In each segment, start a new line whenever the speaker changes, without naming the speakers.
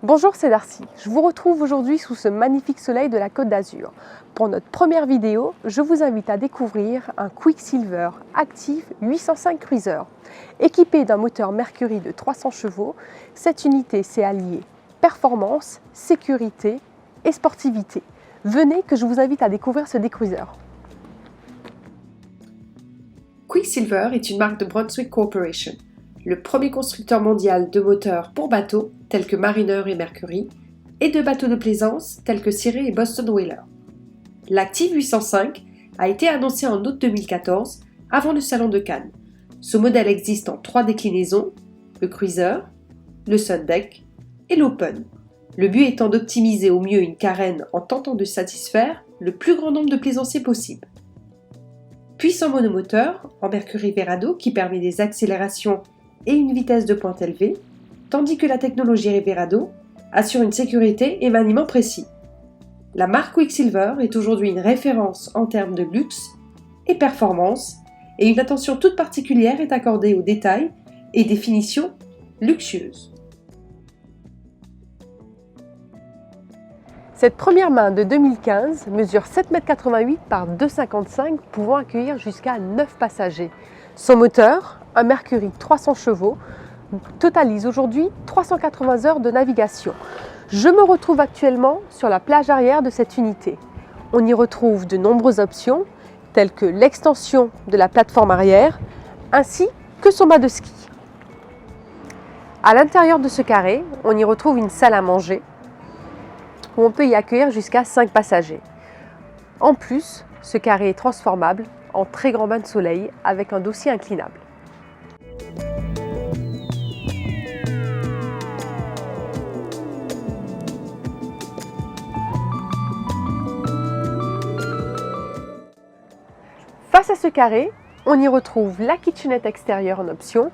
Bonjour, c'est Darcy. Je vous retrouve aujourd'hui sous ce magnifique soleil de la Côte d'Azur. Pour notre première vidéo, je vous invite à découvrir un Quicksilver Active 805 Cruiser. Équipé d'un moteur Mercury de 300 chevaux, cette unité s'est alliée performance, sécurité et sportivité. Venez que je vous invite à découvrir ce décruiser.
Quicksilver est une marque de Brunswick Corporation, le premier constructeur mondial de moteurs pour bateaux tels que Mariner et Mercury, et de bateaux de plaisance tels que Cirrus et Boston Whaler. L'Active 805 a été annoncé en août 2014 avant le salon de Cannes. Ce modèle existe en 3 déclinaisons, le Cruiser, le Sundeck et l'Open. Le but étant d'optimiser au mieux une carène en tentant de satisfaire le plus grand nombre de plaisanciers possible. Puissant monomoteur en Mercury Verado qui permet des accélérations et une vitesse de pointe élevée, tandis que la technologie Verado assure une sécurité et maniement précis. La marque Quicksilver est aujourd'hui une référence en termes de luxe et performance, et une attention toute particulière est accordée aux détails et des finitions luxueuses.
Cette première main de 2015 mesure 7,88 m par 2,55 m, pouvant accueillir jusqu'à 9 passagers. Son moteur, un Mercury 300 chevaux, totalise aujourd'hui 380 heures de navigation. Je me retrouve actuellement sur la plage arrière de cette unité. On y retrouve de nombreuses options, telles que l'extension de la plateforme arrière, ainsi que son mât de ski. À l'intérieur de ce carré, on y retrouve une salle à manger, où on peut y accueillir jusqu'à 5 passagers. En plus, ce carré est transformable en très grand bain de soleil avec un dossier inclinable. Face à ce carré, on y retrouve la kitchenette extérieure en option,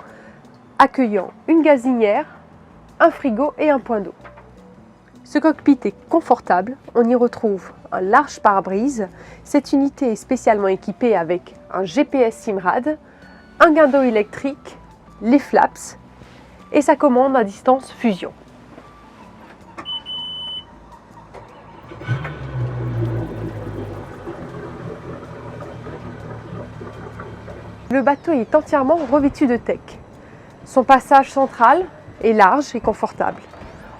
accueillant une gazinière, un frigo et un point d'eau. Ce cockpit est confortable, on y retrouve un large pare-brise. Cette unité est spécialement équipée avec un GPS Simrad, un guindeau électrique, les flaps et sa commande à distance fusion. Le bateau est entièrement revêtu de teck. Son passage central est large et confortable.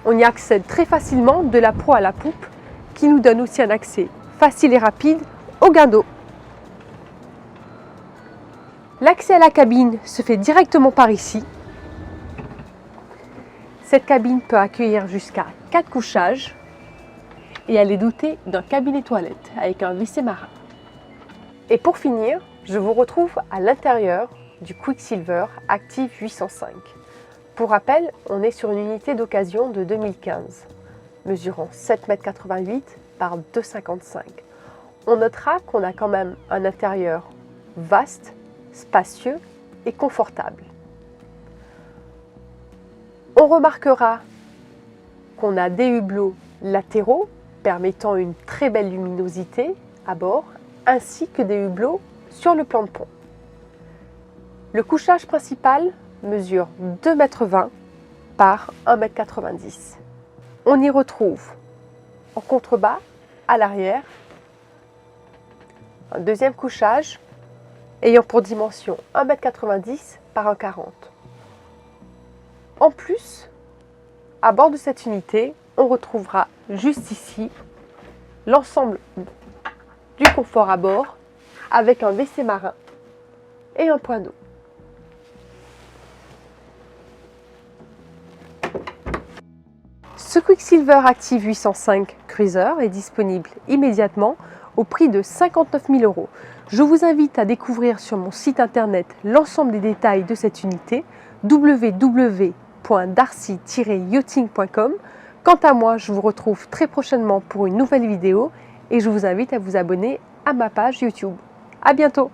On y accède très facilement de la proue à la poupe, qui nous donne aussi un accès facile et rapide au guindeau. L'accès à la cabine se fait directement par ici. Cette cabine peut accueillir jusqu'à 4 couchages et elle est dotée d'un cabinet toilette avec un WC marin. Et pour finir, je vous retrouve à l'intérieur du Quicksilver Active 805. Pour rappel, on est sur une unité d'occasion de 2015, mesurant 7,88 m par 2,55 m. On notera qu'on a quand même un intérieur vaste, spacieux et confortable. On remarquera qu'on a des hublots latéraux permettant une très belle luminosité à bord, ainsi que des hublots sur le plan de pont. Le couchage principal mesure 2,20 m par 1,90 m. On y retrouve en contrebas, à l'arrière, un deuxième couchage ayant pour dimension 1,90 m par 1,40 m. En plus, à bord de cette unité, on retrouvera juste ici l'ensemble du confort à bord avec un WC marin et un point d'eau. Ce Quicksilver Active 805 Cruiser est disponible immédiatement au prix de 59 000 €. Je vous invite à découvrir sur mon site internet l'ensemble des détails de cette unité www.darcy-yachting.com. Quant à moi, je vous retrouve très prochainement pour une nouvelle vidéo et je vous invite à vous abonner à ma page YouTube. À bientôt!